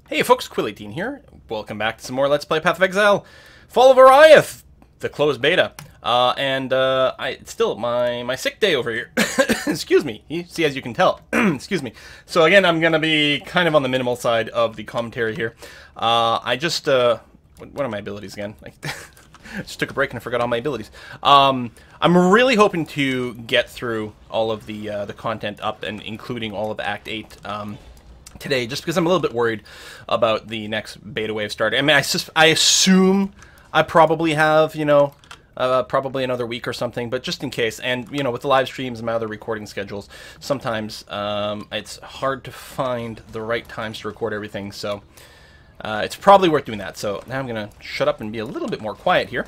Hey folks, Quilly18 here. Welcome back to some more Let's Play Path of Exile. Fall of Oriath, the closed beta. It's still my sick day over here. Excuse me. See, as you can tell. Excuse me. So again, I'm going to be kind of on the minimal side of the commentary here. What are my abilities again? I just took a break and I forgot all my abilities. I'm really hoping to get through all of the content up and including all of Act 8 today, just because I'm a little bit worried about the next beta wave starting. I mean, I assume I probably have, probably another week or something, but just in case. And, with the live streams and my other recording schedules, sometimes it's hard to find the right times to record everything, so it's probably worth doing that. So now I'm going to shut up and be a little bit more quiet here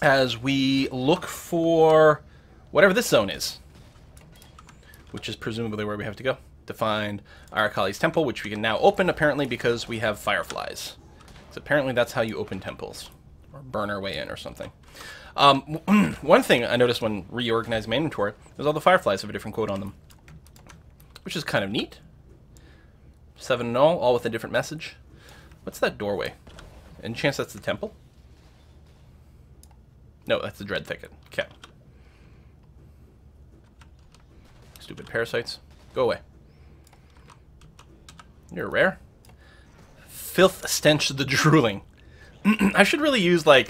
as we look for whatever this zone is, which is presumably where we have to go to find Arakali's temple, which we can now open, apparently, because we have fireflies. So apparently that's how you open temples, or burn our way in or something. One thing I noticed when reorganizing my inventory was all the fireflies have a different quote on them, which is kind of neat. 7 in all with a different message. What's that doorway? Any chance that's the temple? No, that's the Dread Thicket. Okay. Stupid parasites. Go away. You're rare. Filth Stench the Drooling. I should really use, the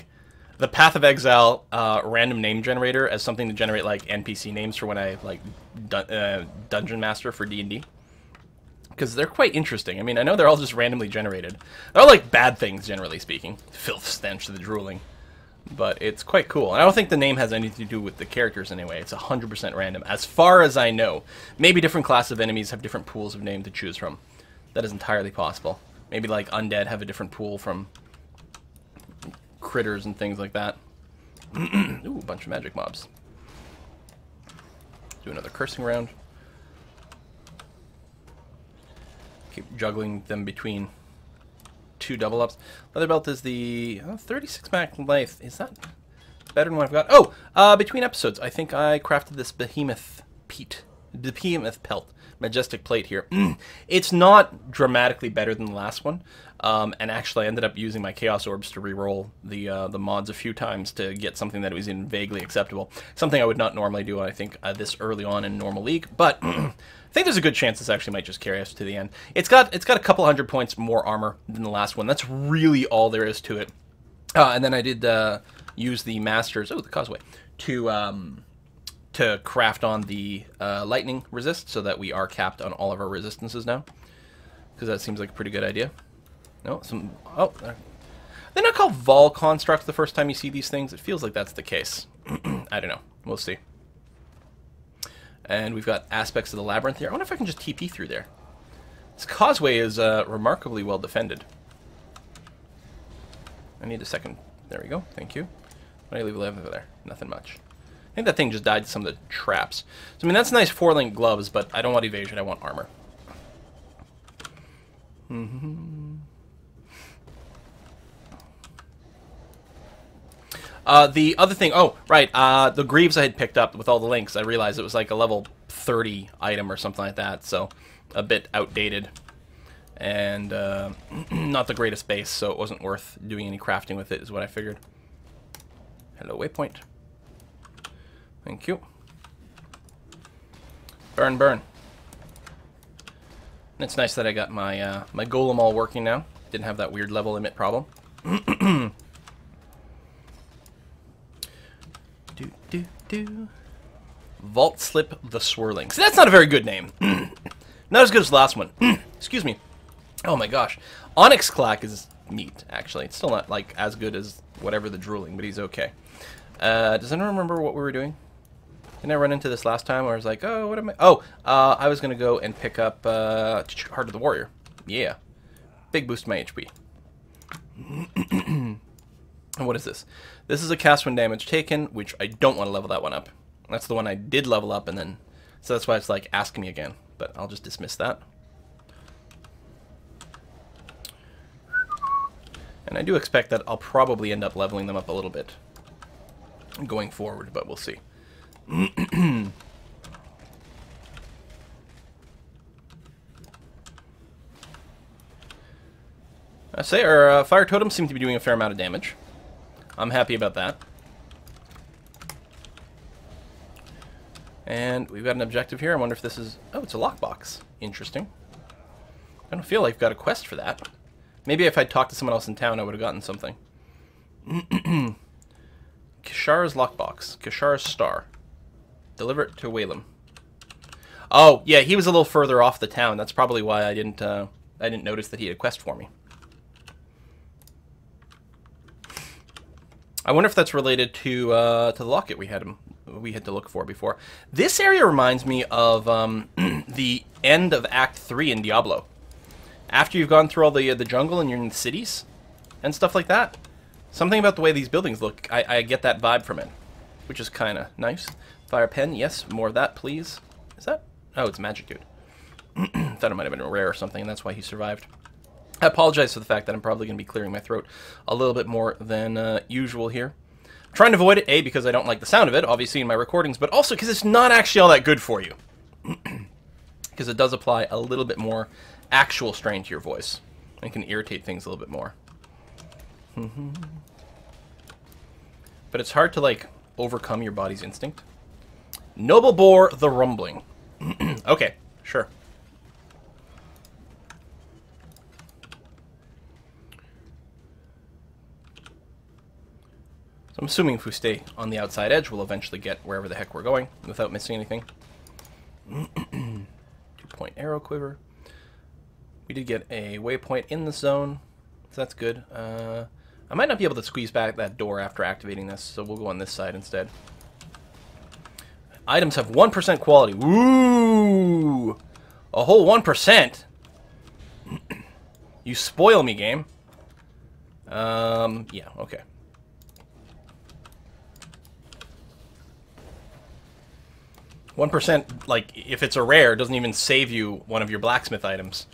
Path of Exile random name generator as something to generate, NPC names for when I, Dungeon Master for D&D. Because they're quite interesting. I mean, I know they're all just randomly generated. They're all, bad things, generally speaking. Filth Stench the Drooling. But it's quite cool. And I don't think the name has anything to do with the characters anyway. It's 100% random, as far as I know. Maybe different classes of enemies have different pools of name to choose from. That is entirely possible. Maybe, undead have a different pool from critters and things like that. Ooh, a bunch of magic mobs. Do another cursing round. Keep juggling them between 2 double ups. Leather belt is the 36 max life. Is that better than what I've got? Oh, between episodes, I think I crafted this behemoth pelt. Majestic plate here. It's not dramatically better than the last one, and actually I ended up using my Chaos Orbs to reroll the mods a few times to get something that was even vaguely acceptable. Something I would not normally do, I think, this early on in normal League, but I think there's a good chance this actually might just carry us to the end. It's got a couple hundred points more armor than the last one. That's really all there is to it. And then I did use the Masters, the Causeway, to craft on the lightning resist so that we are capped on all of our resistances now. Because that seems like a pretty good idea. No, they're not called Vol constructs the first time you see these things. It feels like that's the case. I don't know. We'll see. And we've got aspects of the labyrinth here. I wonder if I can just TP through there. This causeway is remarkably well defended. I need a second. There we go. Thank you. What do I leave over there? Nothing much. I think that thing just died to some of the traps. So, I mean, that's nice 4-link gloves, but I don't want evasion. I want armor. The other thing... Oh, right. The greaves I had picked up with all the links, I realized it was like a level 30 item or something like that. So, a bit outdated. And not the greatest base, so it wasn't worth doing any crafting with it, is what I figured. Hello, waypoint. Thank you. Burn, burn. And it's nice that I got my my golem all working now. Didn't have that weird level limit problem. Vault Slip the Swirling. See, that's not a very good name. Not as good as the last one. Excuse me. Oh my gosh. Onyx Clack is neat, actually. It's still not as good as whatever the Drooling, but he's okay. Does anyone remember what we were doing? Didn't I run into this last time where I was like, oh, what am I... Oh, I was going to go and pick up Heart of the Warrior. Yeah. Big boost to my HP. And what is this? This is a cast when damage taken, which I don't want to level that one up. That's the one I did level up, and then... So that's why it's asking me again. But I'll just dismiss that. And I do expect that I'll probably end up leveling them up a little bit going forward, but we'll see. I say our fire totems seem to be doing a fair amount of damage. I'm happy about that. And we've got an objective here. I wonder if this is... Oh, it's a lockbox. Interesting. I don't feel like I've got a quest for that. Maybe if I'd talked to someone else in town, I would have gotten something. Kishar's lockbox. Kishar's star. Deliver it to Whalem. Oh, yeah, he was a little further off the town. That's probably why I didn't notice that he had a quest for me. I wonder if that's related to the locket we had to look for before. This area reminds me of the end of Act 3 in Diablo. After you've gone through all the jungle and you're in the cities and stuff like that. Something about the way these buildings look, I get that vibe from it, which is kind of nice. Fire pen, yes, more of that, please. Is that? Oh, it's magic, dude. Thought it might have been a rare or something, and that's why he survived. I apologize for the fact that I'm probably going to be clearing my throat a little bit more than usual here. I'm trying to avoid it, A, because I don't like the sound of it, obviously, in my recordings, but also because it's not actually all that good for you. Because it does apply a little bit more actual strain to your voice and can irritate things a little bit more. But it's hard to, like, overcome your body's instinct. Noble Boar the Rumbling. Okay, sure. So I'm assuming if we stay on the outside edge, we'll eventually get wherever the heck we're going without missing anything. 2-point arrow quiver. We did get a waypoint in the zone, so that's good. I might not be able to squeeze back that door after activating this, so we'll go on this side instead. Items have 1% quality. Woo! A whole 1%? You spoil me, game. Yeah, okay. One percent, like, if it's a rare, doesn't even save you one of your blacksmith items.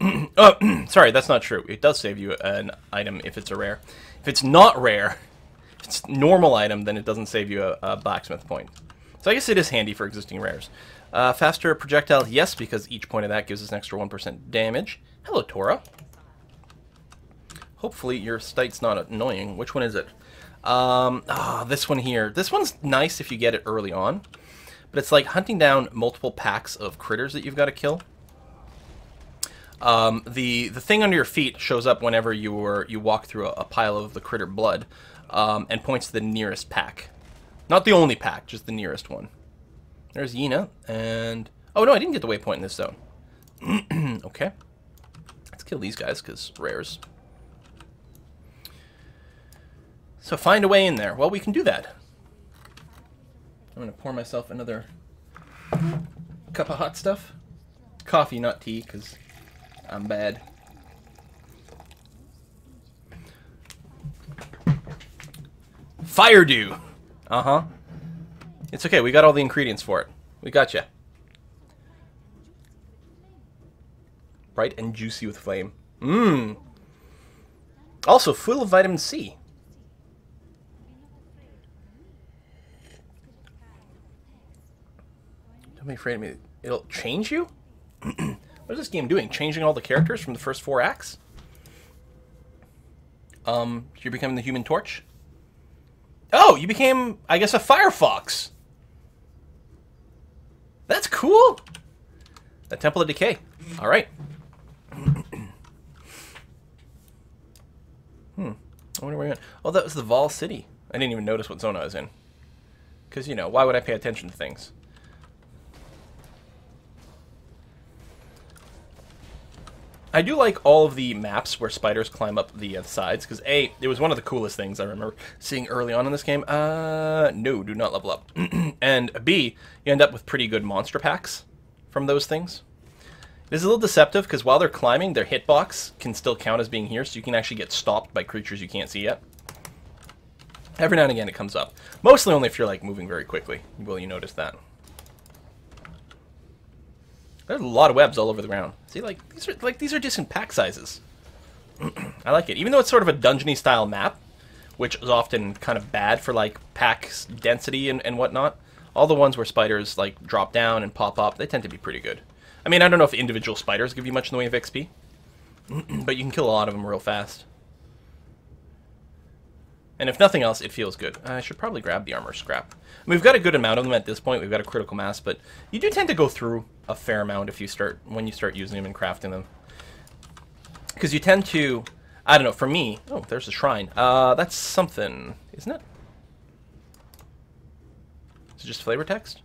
Oh, sorry, that's not true. It does save you an item if it's a rare. If it's not rare, if it's normal item, then it doesn't save you a blacksmith point. So I guess it is handy for existing rares. Faster projectile, yes, because each point of that gives us an extra 1% damage. Hello, Tora. Hopefully your sight's not annoying. Which one is it? This one here. This one's nice if you get it early on. But it's like hunting down multiple packs of critters that you've got to kill. The thing under your feet shows up whenever you walk through a pile of the critter blood, and points to the nearest pack. Not the only pack, just the nearest one. There's Yena, and... Oh, no, I didn't get the waypoint in this zone. Okay. Let's kill these guys, because rares. So find a way in there. Well, we can do that. I'm going to pour myself another cup of hot stuff. Coffee, not tea, because I'm bad. Fire dew. Uh-huh. It's okay, we got all the ingredients for it. We got you. Bright and juicy with flame. Mmm. Also, full of vitamin C. Don't be afraid of me. It'll change you? What is this game doing? Changing all the characters from the first 4 acts? You're becoming the Human Torch? Oh, you became, I guess, a Firefox. That's cool. The Temple of Decay. All right. I wonder where we're going. Oh, that was the Vol City. I didn't even notice what zone I was in. Because, you know, why would I pay attention to things? I do like all of the maps where spiders climb up the sides, because A, it was one of the coolest things I remember seeing early on in this game. No, do not level up. And B, you end up with pretty good monster packs from those things. This is a little deceptive, because while they're climbing, their hitbox can still count as being here, so you can actually get stopped by creatures you can't see yet. Every now and again it comes up. Mostly only if you're, like, moving very quickly will you notice that. There's a lot of webs all over the ground. See, these are decent pack sizes. I like it. Even though it's sort of a dungeony style map, which is often kind of bad for like pack density and whatnot, all the ones where spiders like drop down and pop up, they tend to be pretty good. I mean, I don't know if individual spiders give you much in the way of XP, But you can kill a lot of them real fast. And if nothing else, it feels good. I should probably grab the armor scrap. I mean, we've got a good amount of them at this point. We've got a critical mass, but you do tend to go through a fair amount if you when you start using them and crafting them. Because you tend to, I don't know, for me, oh, there's a shrine. That's something, isn't it? Is it just flavor text?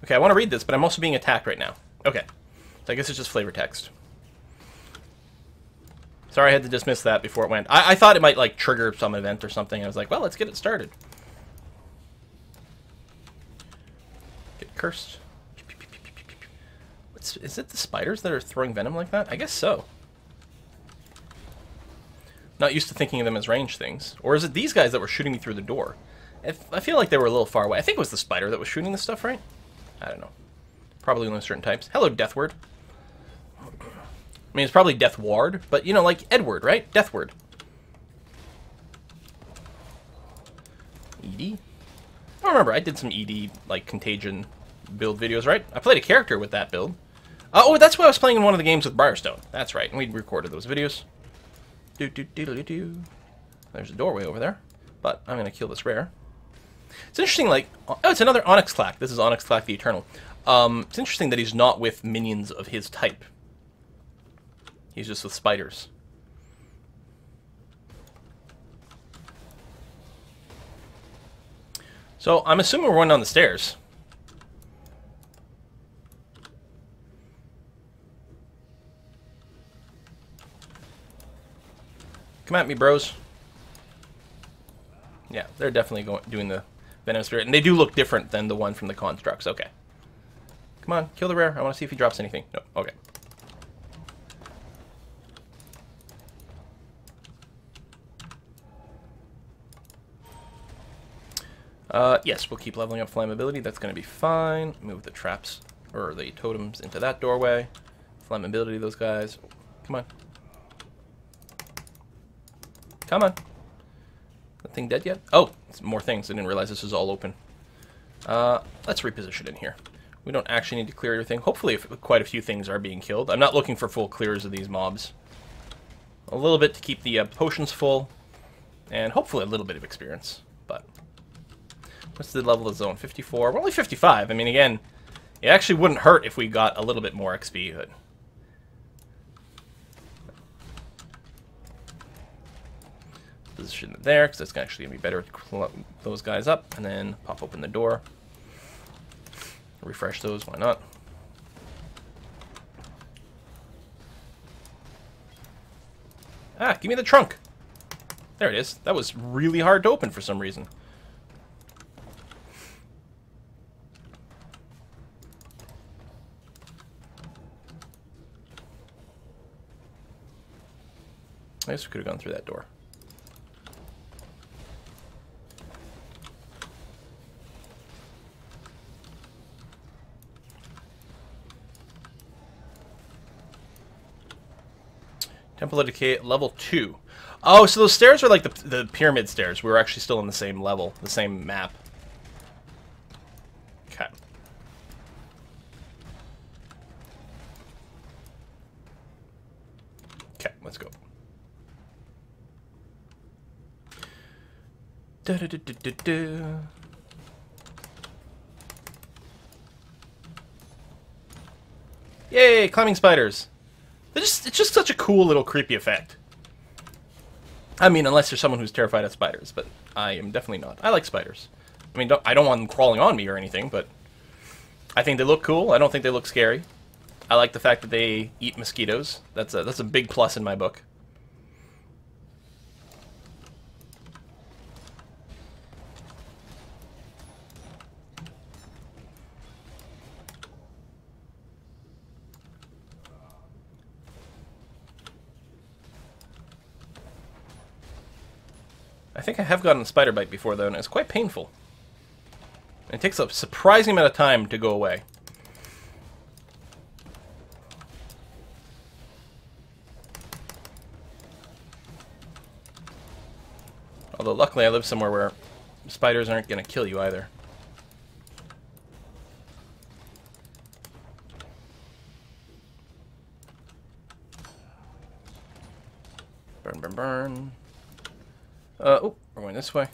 Okay, I want to read this, but I'm also being attacked right now. Okay, so I guess it's just flavor text. Sorry, I had to dismiss that before it went. I thought it might, like, trigger some event or something. I was like, well, let's get it started. Get cursed. Is it the spiders that are throwing venom like that? I guess so. Not used to thinking of them as ranged things. Or is it these guys that were shooting me through the door? I feel like they were a little far away. I think it was the spider that was shooting this stuff, right? I don't know. Probably only certain types. Hello, Deathward. I mean, it's probably Death Ward, but, you know, like Edward, right? Deathward. ED? I remember, I did some ED, like, Contagion build videos, right? I played a character with that build. Oh, that's why I was playing in one of the games with Briarstone. That's right, and we recorded those videos. There's a doorway over there, but I'm going to kill this rare. It's interesting, like, oh, it's another Onyx Clack. This is Onyx Clack the Eternal. It's interesting that he's not with minions of his type. He's just with spiders. So, I'm assuming we're going down the stairs. Come at me, bros. Yeah, they're definitely doing the Venom Spirit. And they do look different than the one from the Constructs. Okay. Come on, kill the rare. I want to see if he drops anything. No, okay. Yes, we'll keep leveling up flammability. That's going to be fine. Move the traps, or the totems into that doorway. Flammability, those guys. Come on. Come on. That thing dead yet? Oh, it's more things. I didn't realize this was all open. Let's reposition in here. We don't actually need to clear everything. Hopefully, quite a few things are being killed. I'm not looking for full clears of these mobs. A little bit to keep the potions full, and hopefully a little bit of experience. But what's the level of zone? 54. We're only 55. I mean, again, it actually wouldn't hurt if we got a little bit more XP. But position it there, because it's actually going to be better to close those guys up, and then pop open the door. Refresh those, why not? Ah, give me the trunk! There it is. That was really hard to open for some reason. I guess we could have gone through that door. Temple of Decay, level 2. Oh, so those stairs were like the pyramid stairs. We were actually still in the same level, the same map. Okay. Okay, let's go. Yay, climbing spiders. It's just such a cool little creepy effect. I mean, unless you're someone who's terrified of spiders, but I am definitely not. I like spiders. I mean, I don't want them crawling on me or anything, but I think they look cool. I don't think they look scary. I like the fact that they eat mosquitoes. That's a big plus in my book. I think I have gotten a spider bite before, though, and it's quite painful. It takes a surprising amount of time to go away. Although, luckily, I live somewhere where spiders aren't going to kill you either. Burn, burn, burn. Oh, we're going this way.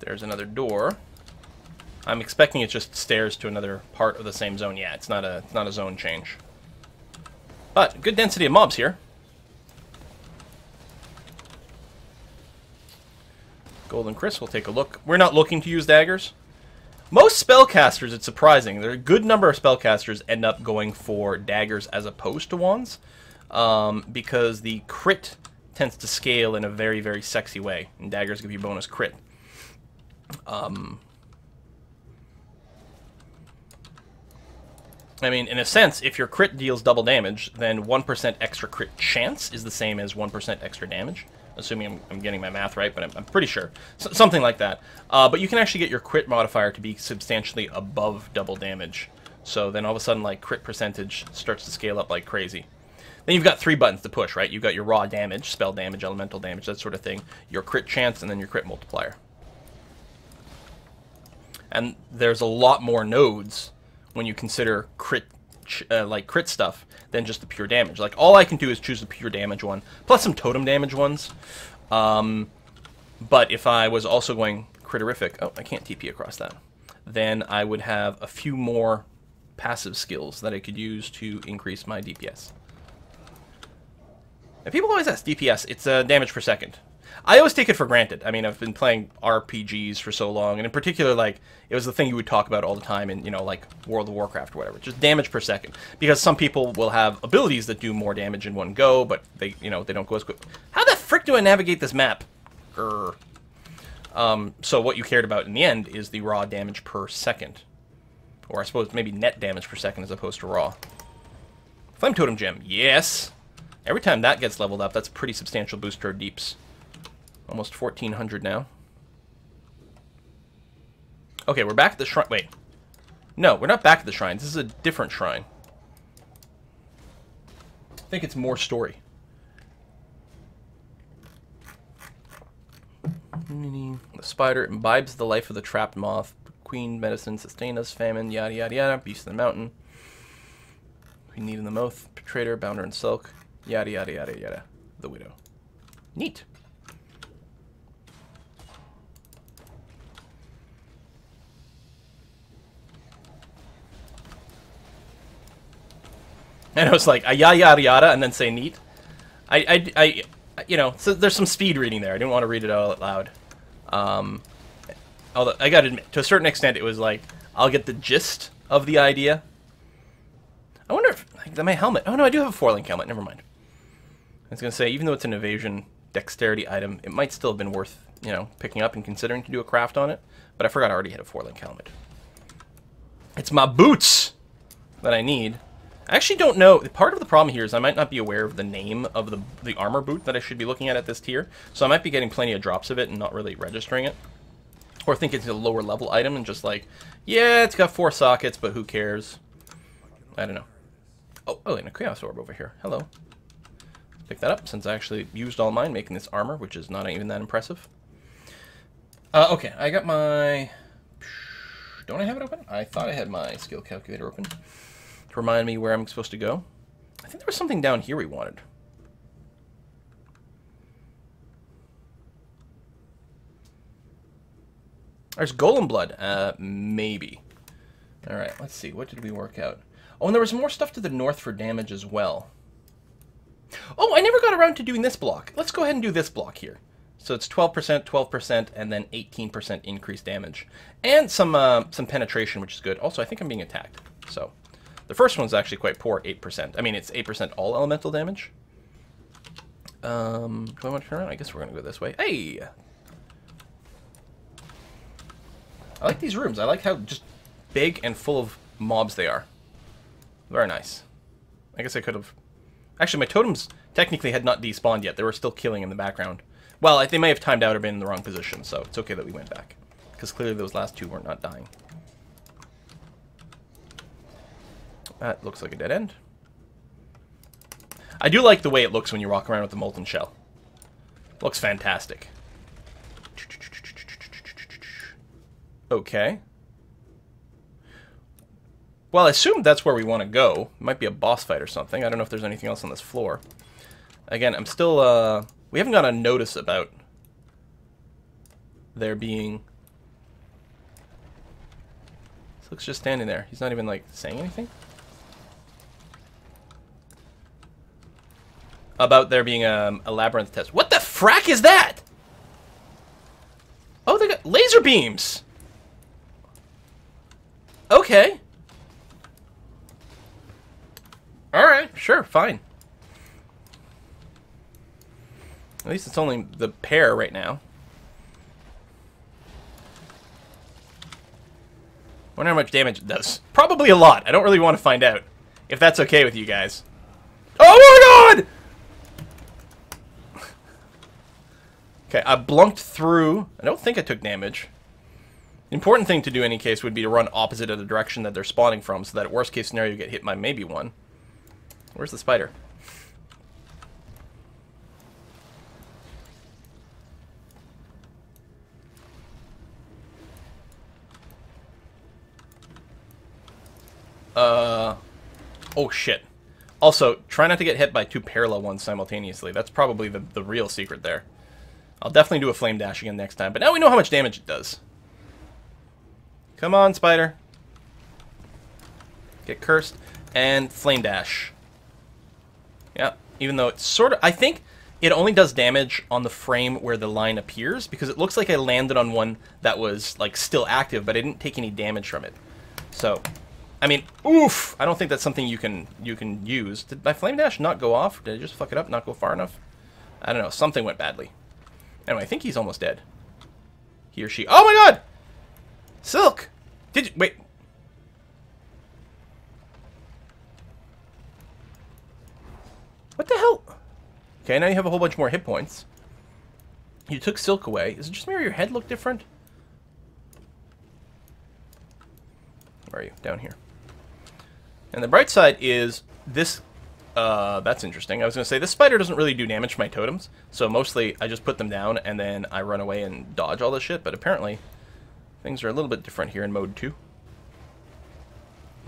There's another door. I'm expecting it's just stairs to another part of the same zone. Yeah, it's not a zone change. But good density of mobs here. Golden Chris, we'll take a look. We're not looking to use daggers. Most spellcasters, it's surprising, there are a good number of spellcasters end up going for daggers as opposed to wands, because the crit tends to scale in a very, very sexy way, and daggers give you bonus crit. I mean, in a sense, if your crit deals double damage, then 1% extra crit chance is the same as 1% extra damage. Assuming I'm getting my math right, but I'm pretty sure. Something like that. But you can actually get your crit modifier to be substantially above double damage. So then all of a sudden, like, crit percentage starts to scale up like crazy. Then you've got 3 buttons to push, right? You've got your raw damage, spell damage, elemental damage, that sort of thing. Your crit chance, and then your crit multiplier. And there's a lot more nodes when you consider crit stuff than just the pure damage. Like, all I can do is choose the pure damage one, plus some totem damage ones. But if I was also going criterific, oh, I can't TP across that, then I would have a few more passive skills that I could use to increase my DPS. And people always ask, DPS, it's damage per second. I always take it for granted. I mean, I've been playing RPGs for so long, and in particular, like, it was the thing you would talk about all the time in, you know, like, World of Warcraft or whatever. Just damage per second. Because some people will have abilities that do more damage in one go, but they, you know, they don't go as quick. How the frick do I navigate this map? Grr. So what you cared about in the end is the raw damage per second. Or I suppose maybe net damage per second as opposed to raw. Flame Totem Gem, yes! Every time that gets leveled up, that's a pretty substantial boost to our deeps. Almost 1,400 now. Okay, we're back at the shrine. Wait. No, we're not back at the shrine. This is a different shrine. I think it's more story. The spider imbibes the life of the trapped moth. Queen medicine sustain us. Famine, yada yada yada. Beast in the mountain. Queen need in the mouth. Traitor, bounder and silk. Yada yada yada yada. The widow. Neat. And I was like, yada yada yada, and then say neat. You know, so there's some speed reading there. I didn't want to read it all out loud. Although I gotta admit, to a certain extent, it was like, I'll get the gist of the idea. I wonder if, like, my helmet. Oh no, I do have a 4-link helmet. Never mind. I was gonna say, even though it's an evasion dexterity item, it might still have been worth, you know, picking up and considering to do a craft on it. But I forgot I already had a 4-link helmet. It's my boots that I need. I actually don't know. Part of the problem here is I might not be aware of the name of the armor boot that I should be looking at this tier. So I might be getting plenty of drops of it and not really registering it. Or think it's a lower level item and just like, yeah, it's got 4 sockets, but who cares? I don't know. Oh, and a Chaos Orb over here. Hello. Pick that up since I actually used all mine making this armor, which is not even that impressive. Okay, I got my... Don't I have it open? I thought I had my skill calculator open. To remind me where I'm supposed to go. I think there was something down here we wanted. There's Golem Blood. Maybe. Alright, let's see. What did we work out? Oh, and there was more stuff to the north for damage as well. Oh, I never got around to doing this block. Let's go ahead and do this block here. So it's 12%, 12%, and then 18% increased damage. And some penetration, which is good. Also, I think I'm being attacked. So... The first one's actually quite poor, 8%. I mean, it's 8% all elemental damage. Do I want to turn around? I guess we're going to go this way. Hey! I like these rooms. I like how just big and full of mobs they are. Very nice. I guess I could have... Actually, my totems technically had not despawned yet. They were still killing in the background. Well, they may have timed out or been in the wrong position, so it's okay that we went back. Because clearly those last two were not dying. That looks like a dead end. I do like the way it looks when you walk around with the molten shell. Looks fantastic. Okay. Well, I assume that's where we want to go. It might be a boss fight or something. I don't know if there's anything else on this floor. Again, I'm still, we haven't got a notice about there being... Silk's just standing there. He's not even, like, saying anything? About there being a labyrinth test. What the frack is that? Oh, they got laser beams! Okay. Alright, sure, fine. At least it's only the pair right now. Wonder how much damage it does. Probably a lot. I don't really want to find out. If that's okay with you guys. Oh my god! Okay, I blunked through. I don't think I took damage. The important thing to do in any case would be to run opposite of the direction that they're spawning from, so that at worst case scenario you get hit by maybe one. Where's the spider? Oh shit. Also, try not to get hit by two parallel ones simultaneously. That's probably the real secret there. I'll definitely do a flame dash again next time, but now we know how much damage it does. Come on, spider. Get cursed. And flame dash. Yeah, even though it's sort of... I think it only does damage on the frame where the line appears, because it looks like I landed on one that was, like, still active, but I didn't take any damage from it. So, I mean, oof! I don't think that's something you can use. Did my flame dash not go off? Did I just fuck it up, not go far enough? I don't know, something went badly. Anyway, I think he's almost dead. He or she... Oh my god! Silk! Did you... Wait... What the hell? Okay, now you have a whole bunch more hit points. You took Silk away. Is it just me or your head look different? Where are you? Down here. And the bright side is this... that's interesting. I was going to say, this spider doesn't really do damage to my totems. So mostly I just put them down and then I run away and dodge all this shit. But apparently things are a little bit different here in mode 2.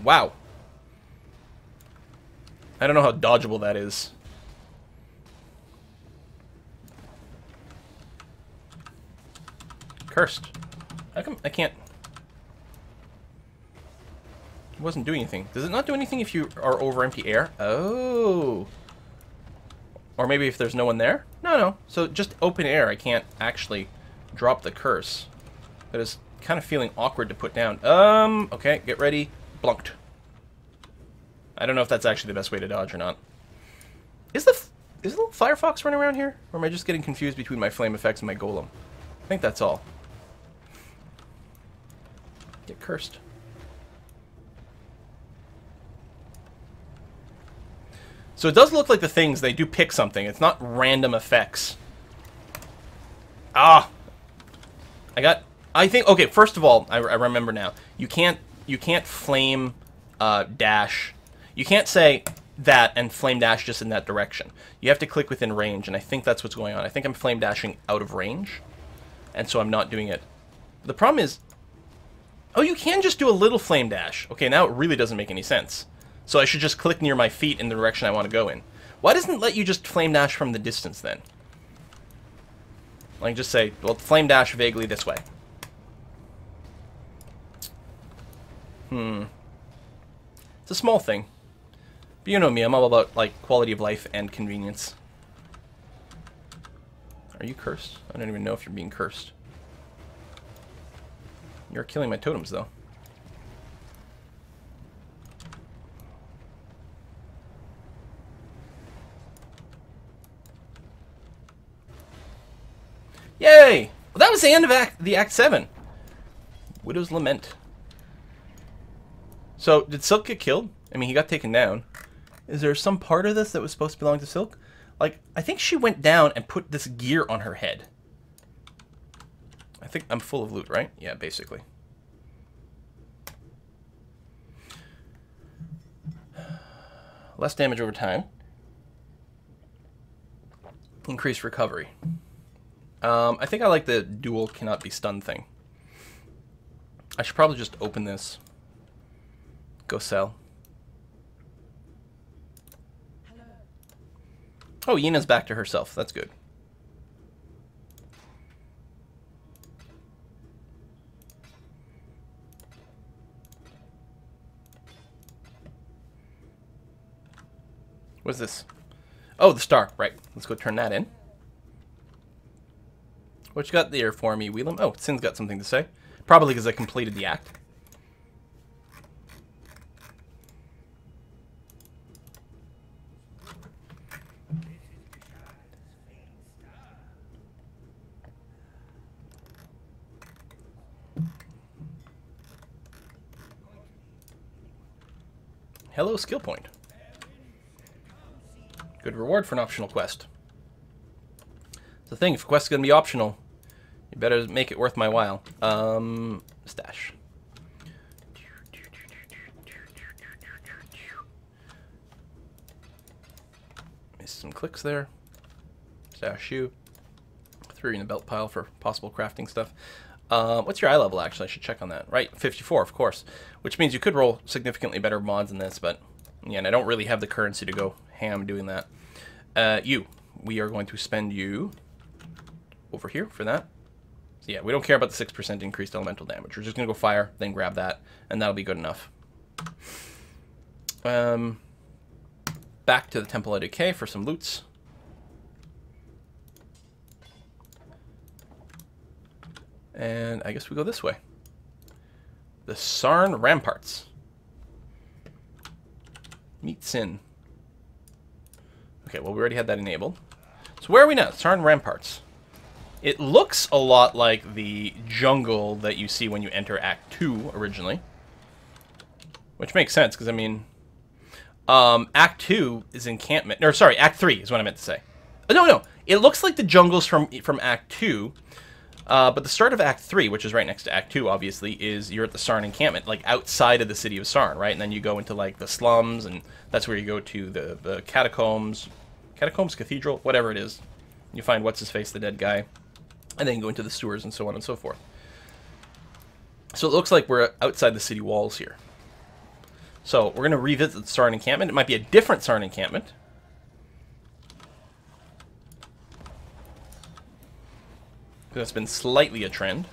Wow. I don't know how dodgeable that is. Cursed. How come I can't... It wasn't doing anything. Does it not do anything if you are over empty air? Oh. Or maybe if there's no one there? No. So just open air, I can't actually drop the curse. But it's kind of feeling awkward to put down. Okay, get ready. Blunked. I don't know if that's actually the best way to dodge or not. Is the little Firefox running around here? Or am I just getting confused between my flame effects and my golem? I think that's all. Get cursed. So it does look like the things, they do pick something. It's not random effects. Ah! I think, okay, first of all, I remember now. You can't flame dash. You can't say that and flame dash just in that direction. You have to click within range, and I think that's what's going on. I think I'm flame dashing out of range, and so I'm not doing it. The problem is, oh, you can just do a little flame dash. Okay, now it really doesn't make any sense. So I should just click near my feet in the direction I want to go in. Why doesn't it let you just flame dash from the distance then? Like just say, well, flame dash vaguely this way. It's a small thing. But you know me, I'm all about, like, quality of life and convenience. Are you cursed? I don't even know if you're being cursed. You're killing my totems, though. Yay! Well, that was the end of Act 7. Widow's Lament. So, did Silk get killed? I mean, he got taken down. Is there some part of this that was supposed to belong to Silk? Like, I think she went down and put this gear on her head. I think I'm full of loot, right? Yeah, basically. Less damage over time. Increased recovery. I think I like the dual cannot be stunned thing. I should probably just open this. Go sell. Oh, Yena's back to herself. That's good. What's this? Oh, the star. Right. Let's go turn that in. What you got there for me, Wheelam? Oh, Sin's got something to say. Probably because I completed the act. Hello, skill point. Good reward for an optional quest. It's the thing, if a quest is going to be optional, you better make it worth my while. Stash. Missed some clicks there. Stash you. Threw you in the belt pile for possible crafting stuff. What's your eye level, actually? I should check on that. Right, 54, of course. Which means you could roll significantly better mods than this, but yeah, and I don't really have the currency to go ham doing that. We are going to spend you over here for that. So yeah, we don't care about the 6% increased elemental damage. We're just going to go fire, then grab that, and that'll be good enough. Back to the Temple of Decay for some loots. And I guess we go this way. The Sarn Ramparts. Meet Sin. Okay, well, we already had that enabled. So where are we now? Sarn Ramparts. It looks a lot like the jungle that you see when you enter Act 2 originally. Which makes sense, because, I mean... Act 2 is encampment... Or, sorry, Act 3 is what I meant to say. No. It looks like the jungles from Act 2... but the start of Act 3, which is right next to Act 2, obviously, is you're at the Sarn encampment, like outside of the city of Sarn, right? And then you go into, like, the slums, and that's where you go to the catacombs, cathedral, whatever it is. You find what's-his-face, the dead guy, and then you go into the sewers and so on and so forth. So it looks like we're outside the city walls here. So we're going to revisit the Sarn encampment. It might be a different Sarn encampment. That's been slightly a trend.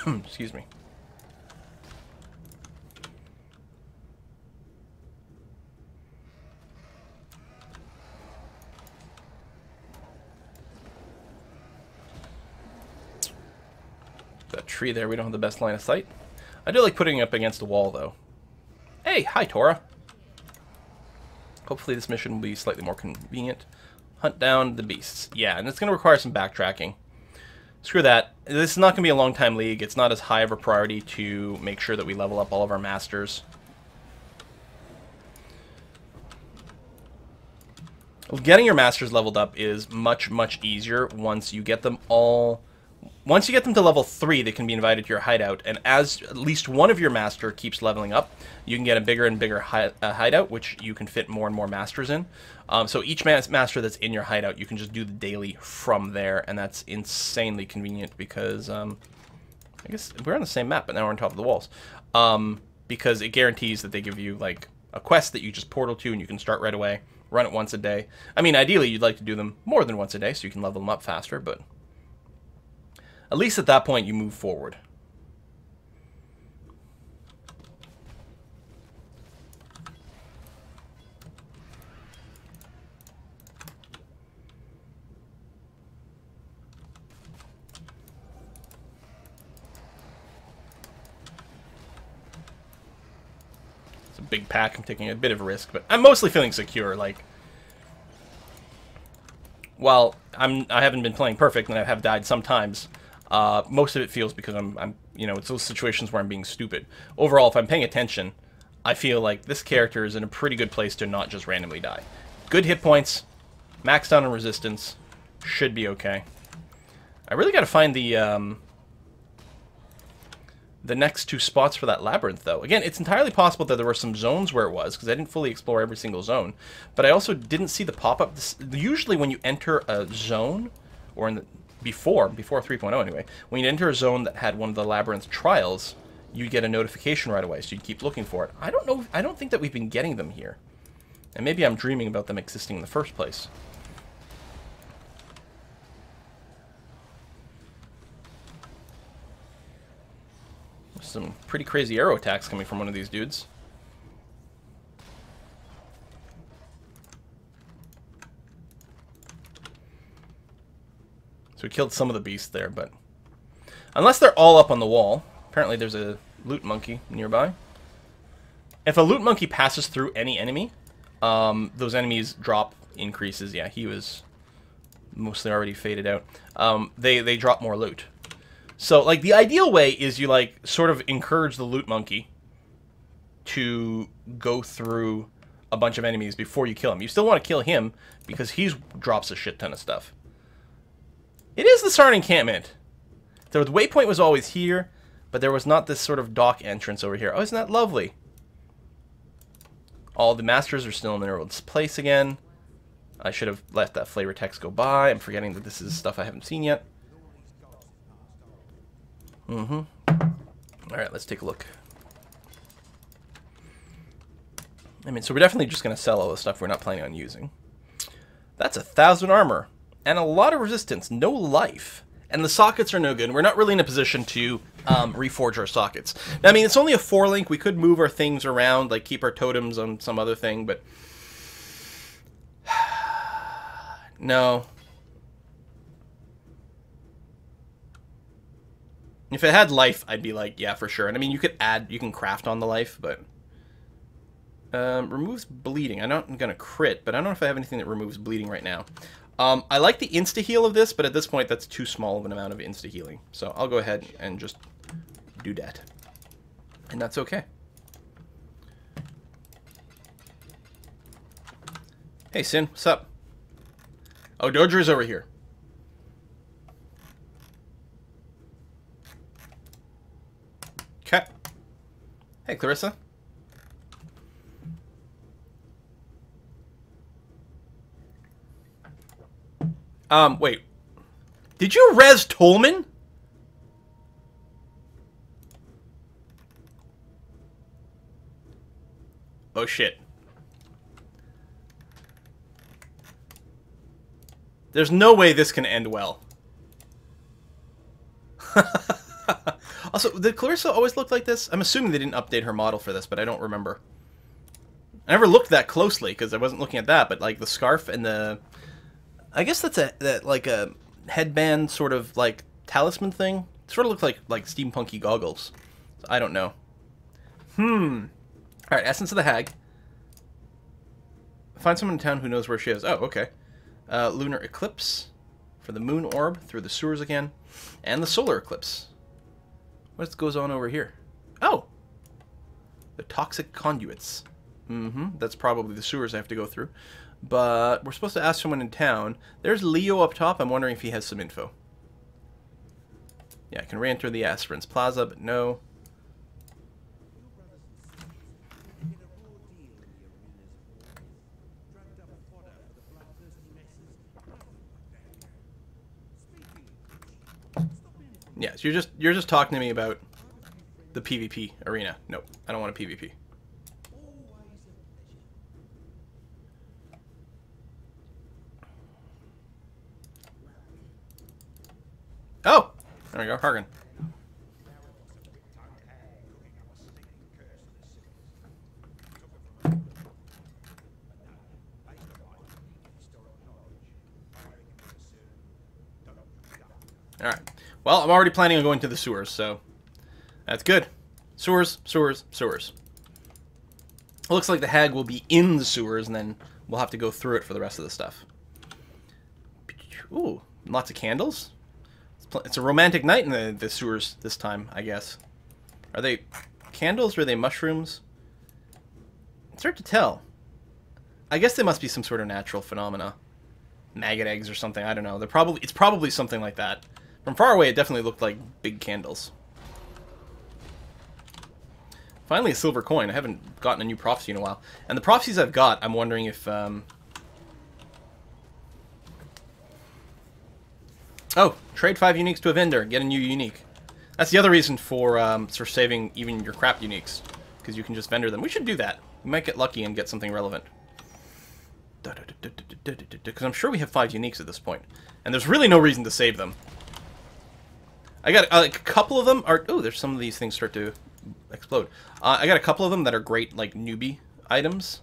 Excuse me. That tree there, we don't have the best line of sight. I do like putting it up against a wall, though. Hey, hi, Tora. Hopefully this mission will be slightly more convenient. Hunt down the beasts. Yeah, and it's going to require some backtracking. Screw that. This is not going to be a long-time league. It's not as high of a priority to make sure that we level up all of our masters. Getting your masters leveled up is much, much easier once you get them all... Once you get them to level 3, they can be invited to your hideout, and as at least one of your master keeps leveling up, you can get a bigger and bigger hideout, which you can fit more and more masters in. So each master that's in your hideout, you can just do the daily from there, and that's insanely convenient because, I guess we're on the same map, but now we're on top of the walls. Because it guarantees that they give you, like, a quest that you just portal to, and you can start right away, run it once a day. I mean, ideally, you'd like to do them more than once a day, so you can level them up faster, but... At least at that point, you move forward. It's a big pack. I'm taking a bit of a risk, but I'm mostly feeling secure. Like, while I haven't been playing perfect, and I have died sometimes. Most of it feels because I'm, you know, it's those situations where I'm being stupid. Overall, if I'm paying attention, I feel like this character is in a pretty good place to not just randomly die. Good hit points, maxed out on resistance, should be okay. I really got to find the the next two spots for that labyrinth, though. Again, it's entirely possible that there were some zones where it was, because I didn't fully explore every single zone. But I also didn't see the pop-up. Usually when you enter a zone, or in the, before 3.0 anyway, when you enter a zone that had one of the labyrinth trials, you'd get a notification right away, so you'd keep looking for it. I don't know, I don't think that we've been getting them here. And maybe I'm dreaming about them existing in the first place. Some pretty crazy arrow attacks coming from one of these dudes. So we killed some of the beasts there, but... Unless they're all up on the wall. Apparently there's a loot monkey nearby. If a loot monkey passes through any enemy, those enemies drop increases. Yeah, he was mostly already faded out. They drop more loot. So, like, the ideal way is you, like, sort of encourage the loot monkey to go through a bunch of enemies before you kill him. You still want to kill him because he drops a shit ton of stuff. It is the Sarn encampment. So the waypoint was always here, but there was not this sort of dock entrance over here. Oh, isn't that lovely? All the masters are still in their old place again. I should have let that flavor text go by. I'm forgetting that this is stuff I haven't seen yet. Alright, let's take a look. I mean, so we're definitely just going to sell all the stuff we're not planning on using. That's 1,000 armor. And a lot of resistance. No life. And the sockets are no good. We're not really in a position to reforge our sockets. Now, I mean, it's only a 4-link. We could move our things around, like keep our totems on some other thing, but... No. If it had life, I'd be like, yeah, for sure. And I mean, you could add, you can craft on the life, but... removes bleeding. I'm not going to crit, but I don't know if I have anything that removes bleeding right now. I like the insta-heal of this, but at this point, that's too small of an amount of insta-healing. So I'll go ahead and just do that. And that's okay. Hey, Sin, what's up? Oh, Doedre's over here. Okay. Hey, Clarissa. Wait. Did you res Tolman? Oh, shit. There's no way this can end well. Also, did Clarissa always look like this? I'm assuming they didn't update her model for this, but I don't remember. I never looked that closely, because I wasn't looking at that, but, like, the scarf and the... I guess that's like a headband sort of, like, talisman thing. It sort of looks like steampunky goggles. So I don't know. Alright, Essence of the Hag. Find someone in town who knows where she is. Oh, okay. Lunar Eclipse for the moon orb through the sewers again. And the solar eclipse. What goes on over here? Oh! The toxic conduits. That's probably the sewers I have to go through. But we're supposed to ask someone in town. There's Leo up top. I'm wondering if he has some info. Yeah, I can re-enter the Aspirants Plaza, but no. Yes, you're just talking to me about the PvP arena. Nope, I don't want a PvP. Oh! There we go, Hargan. Alright. Well, I'm already planning on going to the sewers, so that's good. Sewers, sewers, sewers. It looks like the hag will be in the sewers, and then we'll have to go through it for the rest of the stuff. Ooh, lots of candles. It's a romantic night in the sewers this time, I guess. Are they candles or are they mushrooms? It's hard to tell. I guess they must be some sort of natural phenomena. Maggot eggs or something, I don't know. It's probably something like that. From far away, it definitely looked like big candles. Finally a silver coin. I haven't gotten a new prophecy in a while. And the prophecies I've got, I'm wondering if... Oh, trade 5 uniques to a vendor. Get a new unique. That's the other reason for saving even your crap uniques. Because you can just vendor them. We should do that. We might get lucky and get something relevant. Because I'm sure we have 5 uniques at this point. And there's really no reason to save them. I got like, a couple of them are... Oh, there's some of these things start to explode. I got a couple of them that are great, like, newbie items.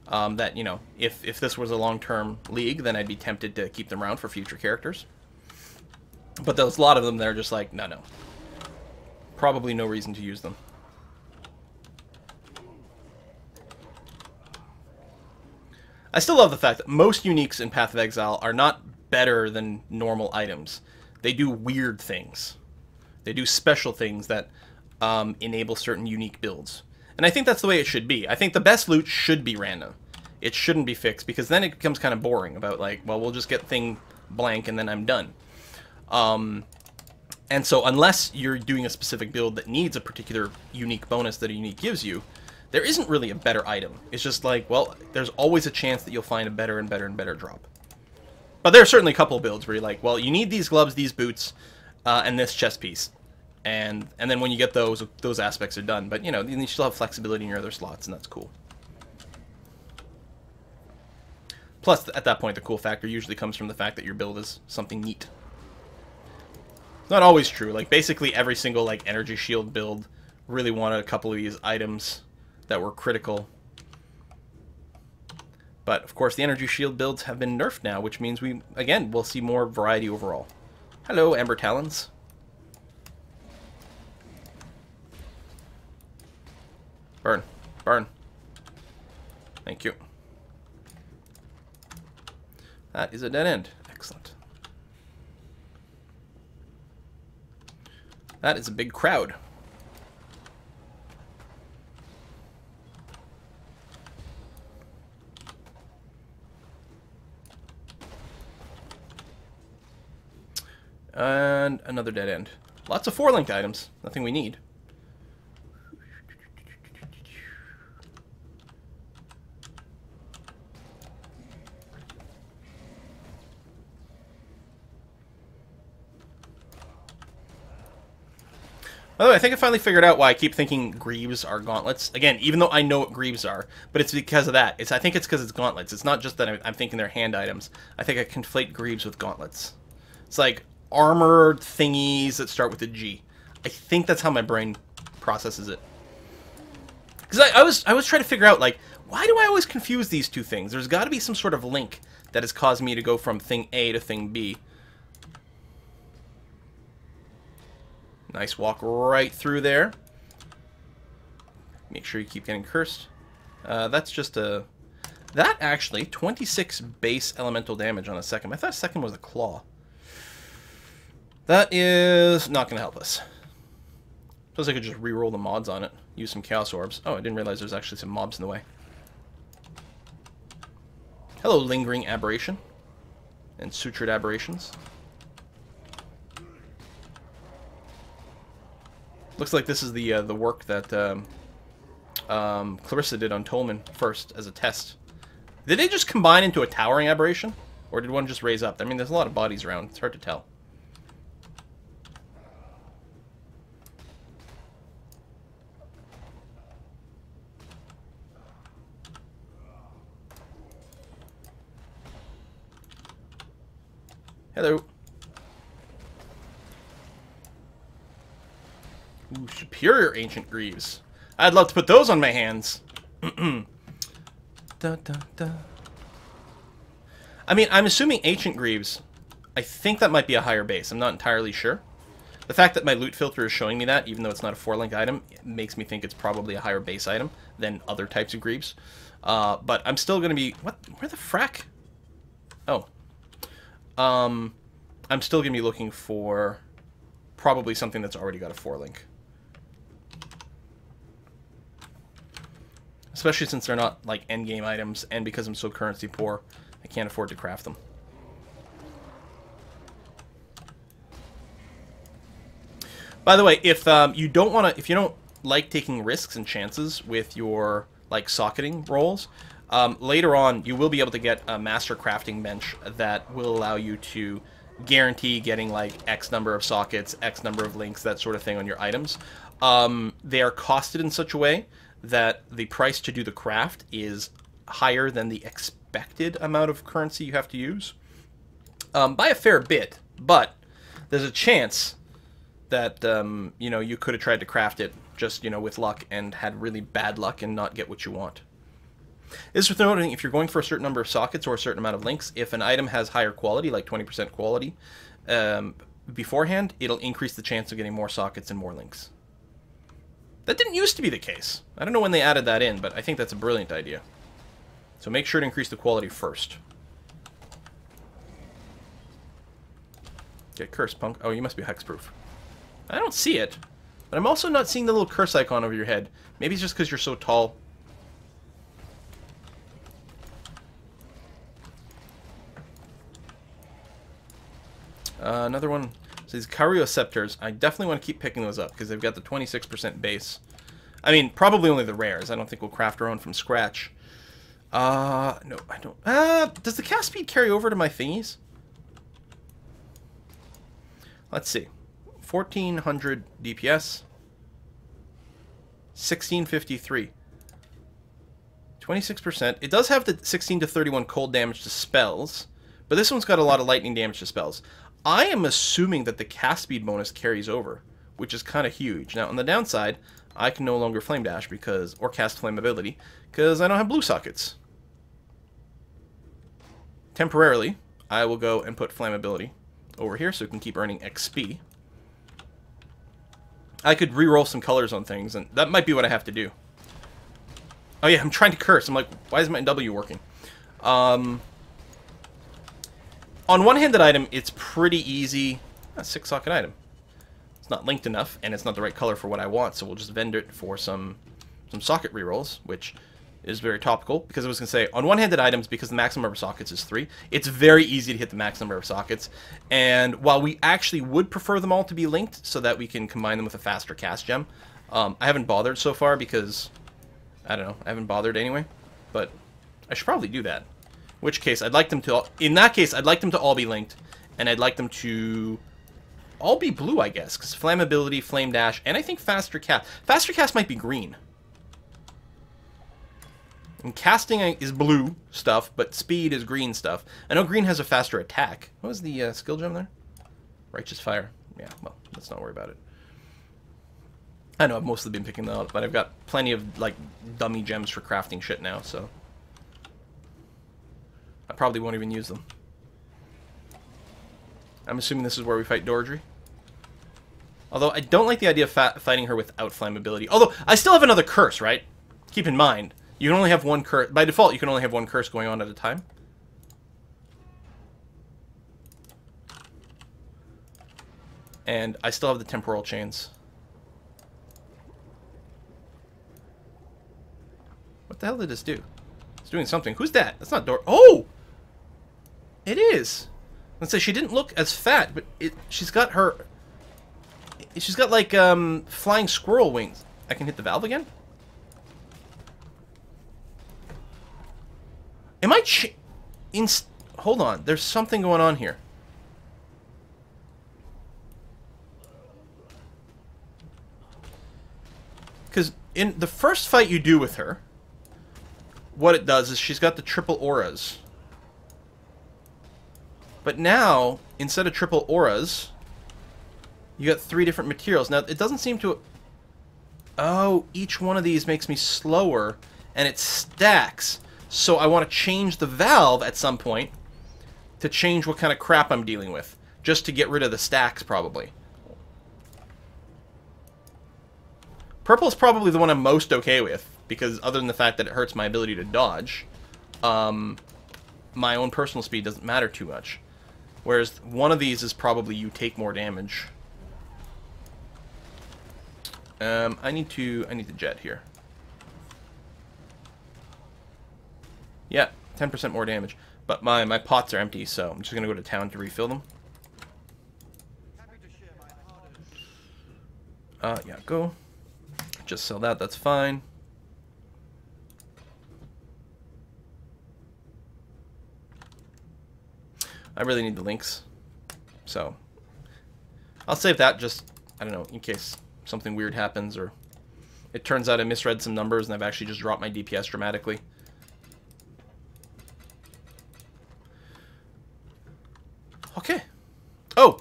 That, you know, if this was a long-term league, then I'd be tempted to keep them around for future characters. But there's a lot of them that are just like, no. Probably no reason to use them. I still love the fact that most uniques in Path of Exile are not better than normal items. They do weird things. They do special things that enable certain unique builds. And I think that's the way it should be. I think the best loot should be random. It shouldn't be fixed, because then it becomes kind of boring about, like, well, we'll just get thing blank and then I'm done. And so unless you're doing a specific build that needs a particular unique bonus that a unique gives you, there isn't really a better item. It's just like, well, there's always a chance that you'll find a better and better and better drop. But there are certainly a couple of builds where you're like, well, you need these gloves, these boots, and this chest piece. And then when you get those aspects are done. But, you know, you still have flexibility in your other slots, and that's cool. Plus, at that point, the cool factor usually comes from the fact that your build is something neat. Not always true. Like, basically every single, like, energy shield build really wanted a couple of these items that were critical. But, of course, the energy shield builds have been nerfed now, which means we, again, will see more variety overall. Hello, Ember Talons. Burn. Burn. Thank you. That is a dead end. Excellent. That is a big crowd. And another dead end. Lots of 4-linked items. Nothing we need. By the way, I think I finally figured out why I keep thinking greaves are gauntlets. Again, even though I know what greaves are, but it's because of that. I think it's because it's gauntlets. It's not just that I'm thinking they're hand items. I think I conflate greaves with gauntlets. It's like armored thingies that start with a G. I think that's how my brain processes it. Because I was trying to figure out, like, why do I always confuse these two things? There's got to be some sort of link that has caused me to go from thing A to thing B. Nice walk right through there. Make sure you keep getting cursed. That's just a... That, actually, 26 base elemental damage on a second. I thought a second was a claw. That is not going to help us. Suppose I could just re-roll the mods on it. Use some chaos orbs. Oh, I didn't realize there's actually some mobs in the way. Hello, lingering aberration. And sutured aberrations. Looks like this is the work that Clarissa did on Totem first as a test. Did they just combine into a towering aberration? Or did one just raise up? I mean, there's a lot of bodies around. It's hard to tell. Hello. Ooh, superior ancient greaves. I'd love to put those on my hands. Da, da, da. I mean, I'm assuming ancient greaves. I think that might be a higher base. I'm not entirely sure. The fact that my loot filter is showing me that, even though it's not a 4-link item, it makes me think it's probably a higher base item than other types of greaves. But I'm still going to be... What? Where the frack? Oh. I'm still going to be looking for probably something that's already got a 4-link. Especially since they're not, like, endgame items, and because I'm so currency poor, I can't afford to craft them. By the way, if you don't want to, if you don't like taking risks and chances with your like socketing rolls. Later on, you will be able to get a master crafting bench that will allow you to guarantee getting like X number of sockets, X number of links, that sort of thing on your items. They are costed in such a way that the price to do the craft is higher than the expected amount of currency you have to use by a fair bit, but there's a chance that you know, you could have tried to craft it just, you know, with luck and had really bad luck and not get what you want. This is worth noting, if you're going for a certain number of sockets or a certain amount of links, if an item has higher quality, like 20% quality, beforehand, it'll increase the chance of getting more sockets and more links. That didn't used to be the case. I don't know when they added that in, but I think that's a brilliant idea. So make sure to increase the quality first. Get cursed, punk. Oh, you must be hexproof. I don't see it, but I'm also not seeing the little curse icon over your head. Maybe it's just because you're so tall. Another one. So these Carioceptors, I definitely want to keep picking those up because they've got the 26% base. I mean, probably only the rares. I don't think we'll craft our own from scratch. No, I don't. Does the cast speed carry over to my thingies? Let's see. 1400 DPS. 1653. 26%. It does have the 16 to 31 cold damage to spells, but this one's got a lot of lightning damage to spells. I am assuming that the cast speed bonus carries over, which is kind of huge. Now, on the downside, I can no longer flame dash because, or cast flame ability, because I don't have blue sockets. Temporarily, I will go and put flame ability over here so we can keep earning XP. I could re-roll some colors on things, and that might be what I have to do. Oh yeah, I'm trying to curse. I'm like, why is my W working? On one-handed item, it's pretty easy. A 6-socket item. It's not linked enough, and it's not the right color for what I want, so we'll just vendor it for some socket rerolls, which is very topical, because I was going to say, on one-handed items, because the maximum number of sockets is 3, it's very easy to hit the max number of sockets, and while we actually would prefer them all to be linked, so that we can combine them with a faster cast gem, I haven't bothered so far, because, I don't know, I haven't bothered anyway, but I should probably do that. In which case, I'd like them to... In that case, I'd like them to all be linked, and I'd like them to all be blue, I guess, because flammability, flame dash, and I think faster cast. Faster cast might be green. And casting is blue stuff, but speed is green stuff. I know green has a faster attack. What was the skill gem there? Righteous Fire. Yeah, well, let's not worry about it. I know I've mostly been picking that up, but I've got plenty of, like, dummy gems for crafting shit now, so... I probably won't even use them. I'm assuming this is where we fight Doedre. Although, I don't like the idea of fighting her without flammability. Although, I still have another curse, right? Keep in mind, you can only have one curse. By default, you can only have one curse going on at a time. And I still have the temporal chains. What the hell did this do? It's doing something. Who's that? That's not Doedre. Oh! It is. Let's say she didn't look as fat, but she's got her... She's got, like, flying squirrel wings. I can hit the valve again? Am I hold on. There's something going on here. Because in the first fight you do with her, what it does is she's got the triple auras. But now, instead of triple auras, you got 3 different materials. Now, it doesn't seem to... Oh, each one of these makes me slower, and it stacks. So I want to change the valve at some point to change what kind of crap I'm dealing with. Just to get rid of the stacks, probably. Purple is probably the one I'm most okay with, because other than the fact that it hurts my ability to dodge, my own personal speed doesn't matter too much. Whereas one of these is probably you take more damage. I need the jet here. Yeah, 10% more damage. But my pots are empty, so I'm just gonna go to town to refill them. Yeah, go. Just sell that, that's fine. I really need the links. So, I'll save that just, I don't know, in case something weird happens or it turns out I misread some numbers and I've actually just dropped my DPS dramatically. Okay. Oh,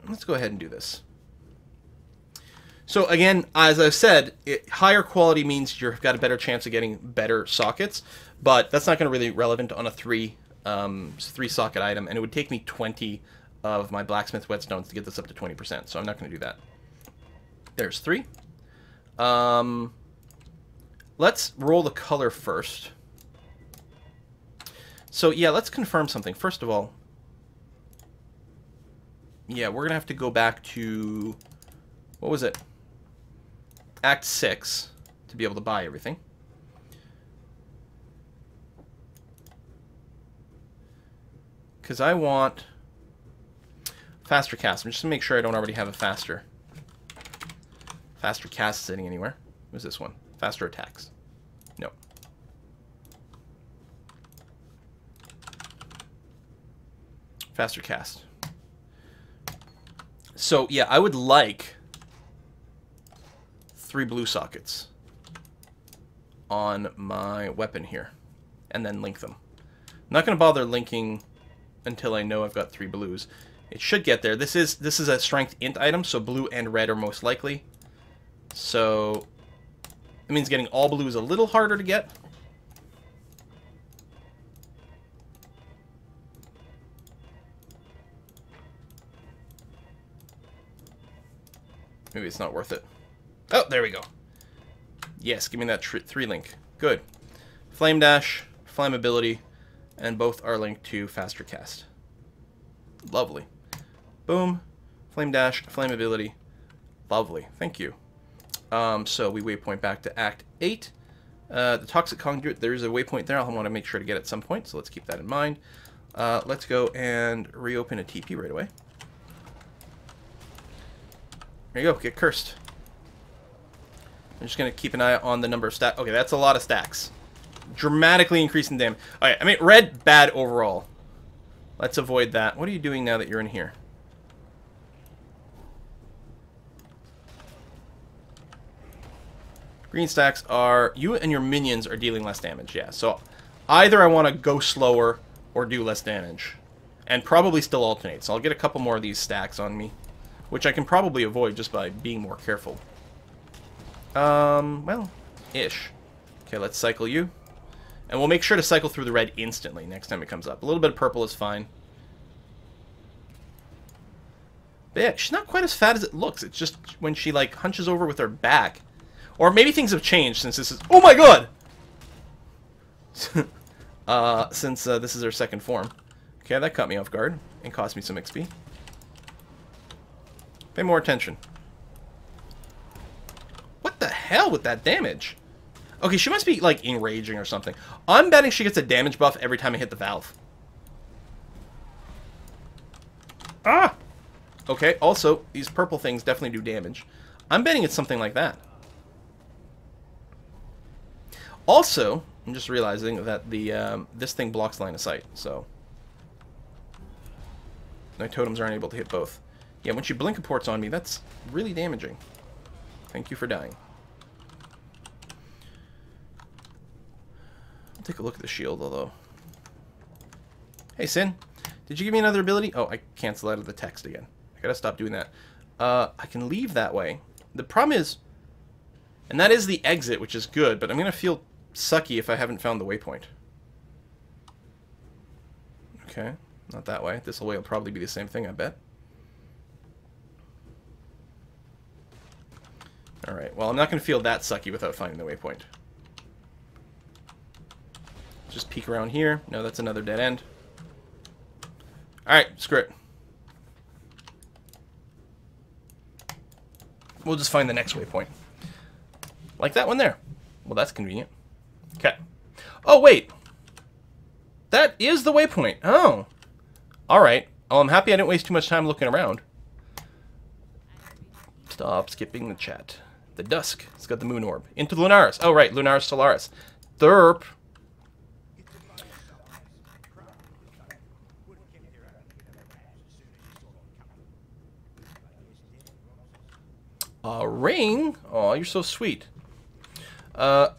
let's go ahead and do this. So again, as I've said, higher quality means you've got a better chance of getting better sockets, but that's not going to really be relevant on a three socket item, and it would take me 20 of my blacksmith whetstones to get this up to 20%, so I'm not going to do that. There's 3. Let's roll the color first. So yeah, let's confirm something. First of all, yeah, we're going to have to go back to, what was it? Act 6 to be able to buy everything. Because I want faster cast. I'm just going to make sure I don't already have a faster cast sitting anywhere. What's this one? Faster attacks. No. Faster cast. So, yeah, I would like 3 blue sockets on my weapon here, and then link them. I'm not going to bother linking until I know I've got 3 blues. It should get there. This is a strength int item, so blue and red are most likely. So it means getting all blue is a little harder to get. Maybe it's not worth it. Oh, there we go. Yes, give me that 3 link. Good. Flame dash, flammability, and both are linked to faster cast. Lovely. Boom. Flame dash, flammability. Lovely. Thank you. So we waypoint back to Act 8. The Toxic Conduit, there is a waypoint there. I'll want to make sure to get at some point, so let's keep that in mind. Let's go and reopen a TP right away. There you go. Get cursed. I'm just going to keep an eye on the number of stacks. Okay, that's a lot of stacks. Dramatically increasing damage. Alright, I mean, red, bad overall. Let's avoid that. What are you doing now that you're in here? Green stacks are... You and your minions are dealing less damage, yeah. So, either I want to go slower or do less damage. And probably still alternate. So I'll get a couple more of these stacks on me. Which I can probably avoid just by being more careful. Well, ish. Okay, let's cycle you. And we'll make sure to cycle through the red instantly next time it comes up. A little bit of purple is fine. But yeah, she's not quite as fat as it looks. It's just when she, like, hunches over with her back. Or maybe things have changed since this is... Oh my god! Since this is her second form. Okay, that caught me off guard and cost me some XP. Pay more attention. What the hell with that damage? Okay, she must be, like, enraging or something. I'm betting she gets a damage buff every time I hit the valve. Ah! Okay, also, these purple things definitely do damage. I'm betting it's something like that. Also, I'm just realizing that the this thing blocks line of sight, so... my totems aren't able to hit both. Yeah, when she blink ports on me, that's really damaging. Thank you for dying. I'll take a look at the shield, although... Hey, Sin. Did you give me another ability? Oh, I cancel out of the text again. I gotta stop doing that. I can leave that way. The problem is... And that is the exit, which is good, but I'm gonna feel sucky if I haven't found the waypoint. Okay, not that way. This way will probably be the same thing, I bet. Alright, well, I'm not going to feel that sucky without finding the waypoint. Just peek around here. No, that's another dead end. Alright, screw it. We'll just find the next waypoint. Like that one there. Well, that's convenient. Okay. Oh, wait. That is the waypoint. Oh. Alright. Oh, I'm happy I didn't waste too much time looking around. Stop skipping the chat. The dusk. It's got the moon orb. Into Lunaris. Oh, right. Lunaris Solaris. Derp. A ring? Oh, you're so sweet. Yeah,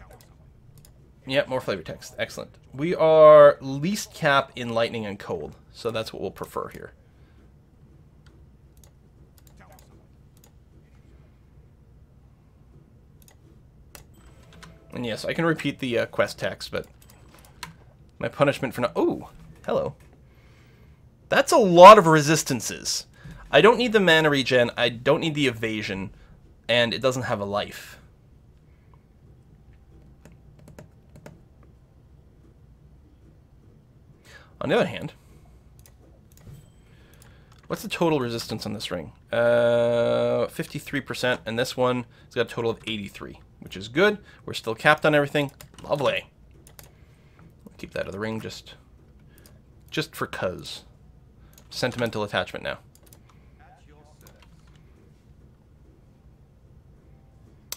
more flavor text. Excellent. We are least cap in lightning and cold, so that's what we'll prefer here. And yes, I can repeat the quest text, but my punishment for not... Oh, hello. That's a lot of resistances. I don't need the mana regen, I don't need the evasion, and it doesn't have a life. On the other hand, what's the total resistance on this ring? 53%, and this one has got a total of 83, which is good. We're still capped on everything. Lovely. We'll keep that of the ring just for cuz. Sentimental attachment now.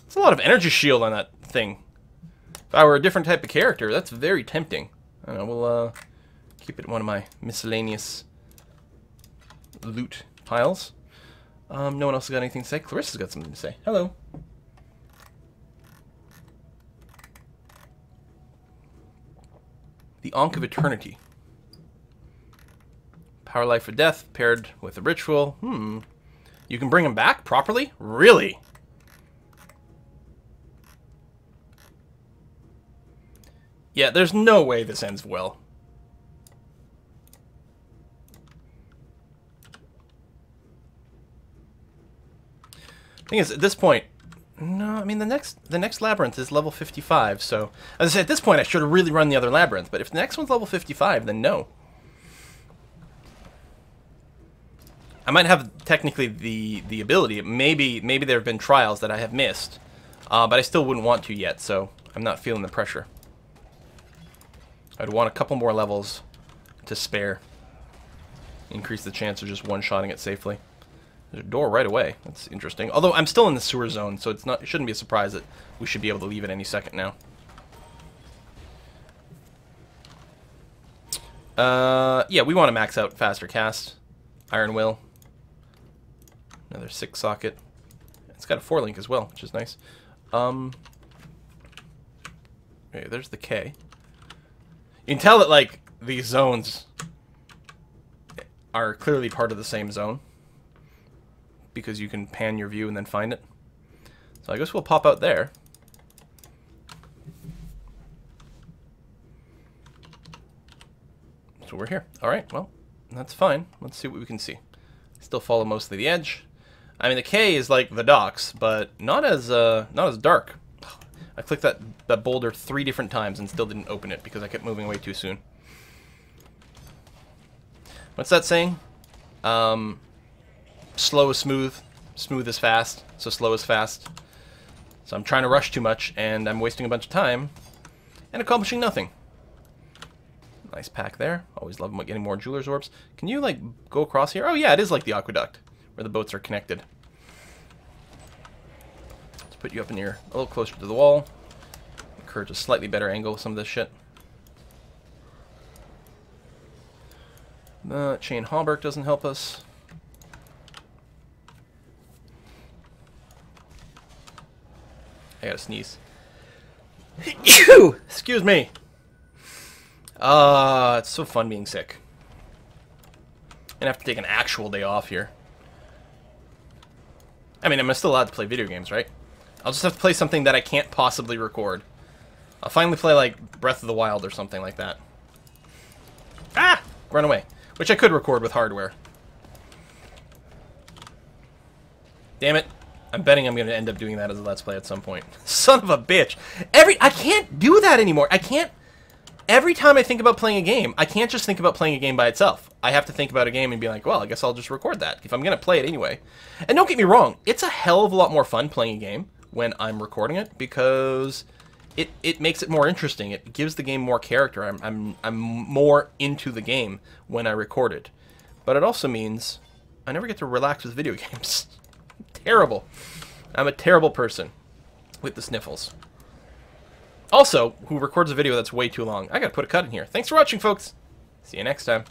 It's a lot of energy shield on that thing. If I were a different type of character, that's very tempting. I don't know, we'll keep it in one of my miscellaneous loot piles. No one else has got anything to say. Clarissa's got something to say. Hello. The Ankh of Eternity. Power life for death paired with a ritual. You can bring him back properly? Really? Yeah, there's no way this ends well. Thing is, at this point, no, I mean the next labyrinth is level 55, so as I said, at this point I should have really run the other labyrinth, but if the next one's level 55, then no. I might have technically the ability. Maybe there have been trials that I have missed, but I still wouldn't want to yet, so I'm not feeling the pressure. I'd want a couple more levels to spare. Increase the chance of just one-shotting it safely. There's a door right away. That's interesting. Although I'm still in the sewer zone, so it shouldn't be a surprise that we should be able to leave it any second now. Yeah, we want to max out faster cast. Iron Will. Another 6 socket. It's got a 4-link as well, which is nice. Okay, there's the K. You can tell that, like, these zones are clearly part of the same zone, because you can pan your view and then find it. So I guess we'll pop out there. So we're here. Alright, well, that's fine. Let's see what we can see. Still follow mostly the edge. I mean, the K is like the docks, but not as dark. I clicked that boulder 3 different times and still didn't open it because I kept moving way too soon. What's that saying? Slow is smooth, smooth is fast, so slow is fast. So I'm trying to rush too much, and I'm wasting a bunch of time, and accomplishing nothing. Nice pack there. Always love getting more jeweler's orbs. Can you, like, go across here? Oh yeah, it is like the aqueduct, where the boats are connected. Let's put you up in here, a little closer to the wall. Encourage a slightly better angle with some of this shit. Chain Hallberg doesn't help us. I gotta sneeze. Excuse me. It's so fun being sick. And I have to take an actual day off here. I mean, I'm still allowed to play video games, right? I'll just have to play something that I can't possibly record. I'll finally play, like, Breath of the Wild or something like that. Ah! Run away. Which I could record with hardware. Damn it. I'm betting I'm going to end up doing that as a Let's Play at some point. Son of a bitch. I can't do that anymore. I can't... Every time I think about playing a game, I can't just think about playing a game by itself. I have to think about a game and be like, well, I guess I'll just record that if I'm going to play it anyway. And don't get me wrong, it's a hell of a lot more fun playing a game when I'm recording it because it makes it more interesting. It gives the game more character. I'm more into the game when I record it. But it also means I never get to relax with video games. Terrible. I'm a terrible person. with the sniffles. Also, who records a video that's way too long. I gotta put a cut in here. Thanks for watching, folks. See you next time.